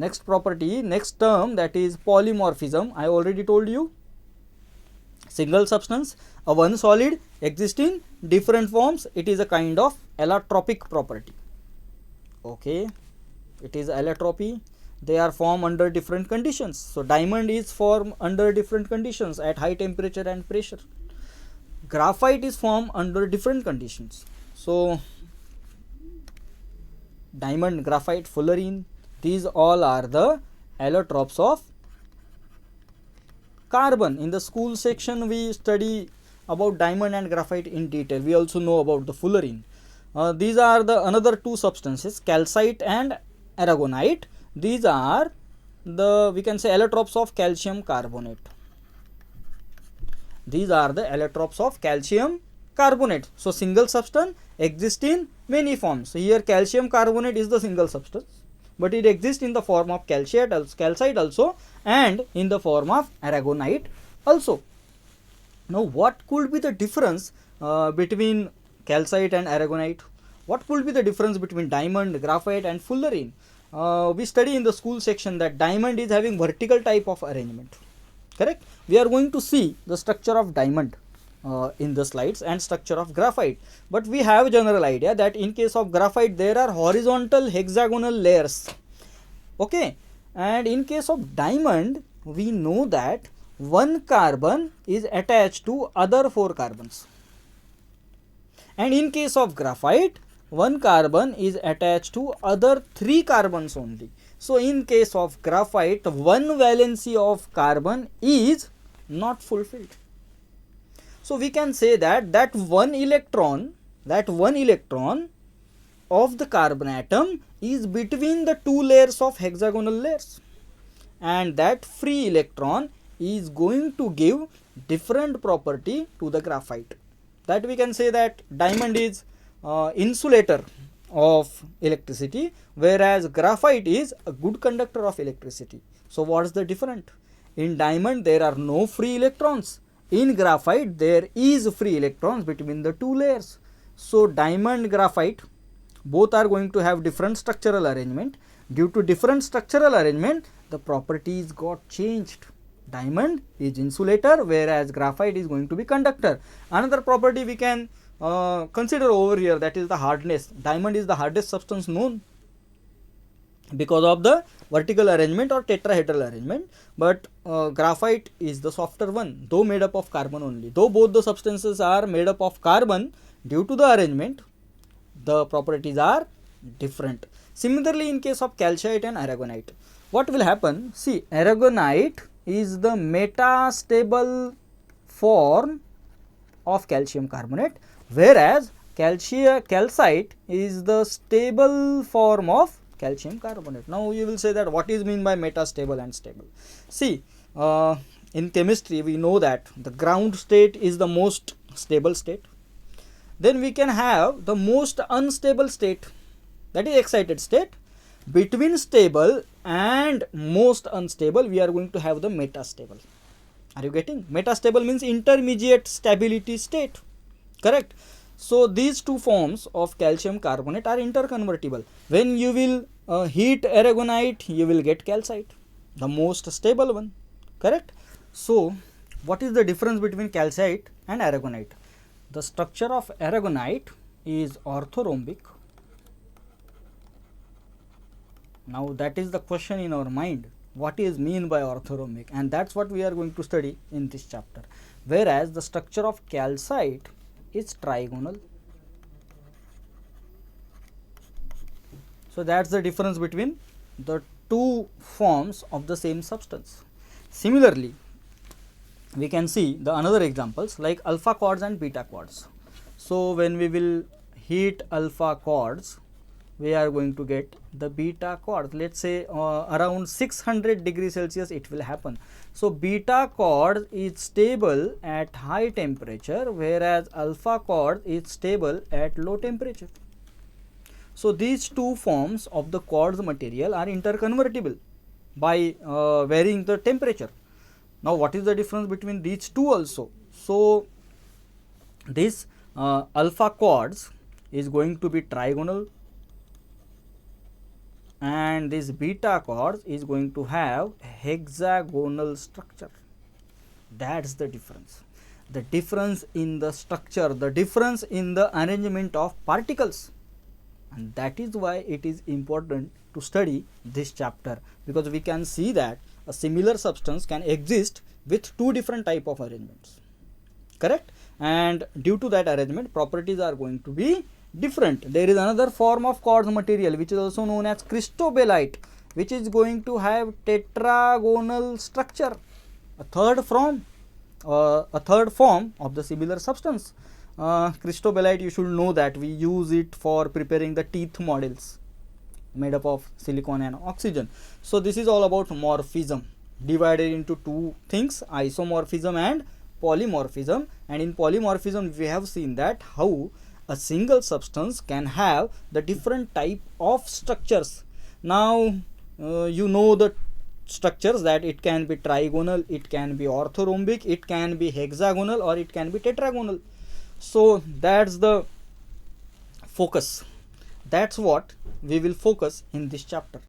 Next property, next term, that is polymorphism. I already told you. Single substance, a one solid exists in different forms. It is a kind of allotropic property. Okay, it is allotropy. They are formed under different conditions. So diamond is formed under different conditions at high temperature and pressure. Graphite is formed under different conditions. So diamond, graphite, fullerene, these all are the allotropes of carbon. In the school section we study about diamond and graphite in detail. We also know about the fullerene. These are the another two substances, calcite and aragonite. These are the, we can say, allotropes of calcium carbonate. These are the allotropes of calcium carbonate. So single substance exists in many forms. So here calcium carbonate is the single substance, but it exists in the form of calcite also and in the form of aragonite also. Now what could be the difference between calcite and aragonite? What could be the difference between diamond, graphite and fullerene? We study in the school section that diamond is having vertical type of arrangement. Correct? We are going to see the structure of diamond in the slides and structure of graphite, but we have a general idea that in case of graphite there are horizontal hexagonal layers. Okay, and in case of diamond we know that one carbon is attached to other 4 carbons, and in case of graphite one carbon is attached to other 3 carbons only. So in case of graphite, one valency of carbon is not fulfilled. So we can say that one electron of the carbon atom is between the 2 layers of hexagonal layers, and that free electron is going to give different property to the graphite. That we can say that diamond is insulator of electricity, whereas graphite is a good conductor of electricity. So what is the difference? In diamond there are no free electrons. In graphite there is free electrons between the 2 layers. So diamond, graphite, both are going to have different structural arrangement. Due to different structural arrangement, the properties got changed. Diamond is insulator, whereas graphite is going to be conductor. Another property we can consider over here, that is the hardness. Diamond is the hardest substance known because of the vertical arrangement or tetrahedral arrangement, but graphite is the softer one, though made up of carbon only. Though both the substances are made up of carbon, due to the arrangement the properties are different. Similarly in case of calcite and aragonite, what will happen? See, aragonite is the metastable form of calcium carbonate, whereas calcite is the stable form of calcium carbonate. Now you will say that what is mean by metastable and stable? See, in chemistry we know that the ground state is the most stable state. Then we can have the most unstable state, that is excited state. Between stable and most unstable we are going to have the metastable. Are you getting? Metastable means intermediate stability state. Correct? So these two forms of calcium carbonate are interconvertible. When you will heat aragonite, you will get calcite, the most stable one. Correct? So what is the difference between calcite and aragonite? The structure of aragonite is orthorhombic. Now that is the question in our mind, what is mean by orthorhombic, and that's what we are going to study in this chapter. Whereas the structure of calcite is trigonal. So that's the difference between the two forms of the same substance. Similarly, we can see the another examples like alpha quartz and beta quartz. So when we will heat alpha quartz, we are going to get the beta quartz. Let's say around 600 degrees Celsius it will happen. So beta quartz is stable at high temperature, whereas alpha quartz is stable at low temperature. So these two forms of the quartz material are interconvertible by varying the temperature. Now what is the difference between these two also? So this alpha quartz is going to be trigonal, and this beta quartz is going to have hexagonal structure. That's the difference. The difference in the structure, the difference in the arrangement of particles, and that is why it is important to study this chapter, because we can see that a similar substance can exist with two different type of arrangements, correct? And due to that arrangement, properties are going to be different. There is another form of quartz material which is also known as cristobalite, which is going to have tetragonal structure, a third form of the similar substance. Cristobalite, you should know that we use it for preparing the teeth models made up of silicon and oxygen. So this is all about morphism, divided into two things, isomorphism and polymorphism. And in polymorphism we have seen that how a single substance can have the different type of structures. Now you know the structures, that it can be trigonal, it can be orthorhombic, it can be hexagonal, or it can be tetragonal. So that's the focus, that's what we will focus in this chapter.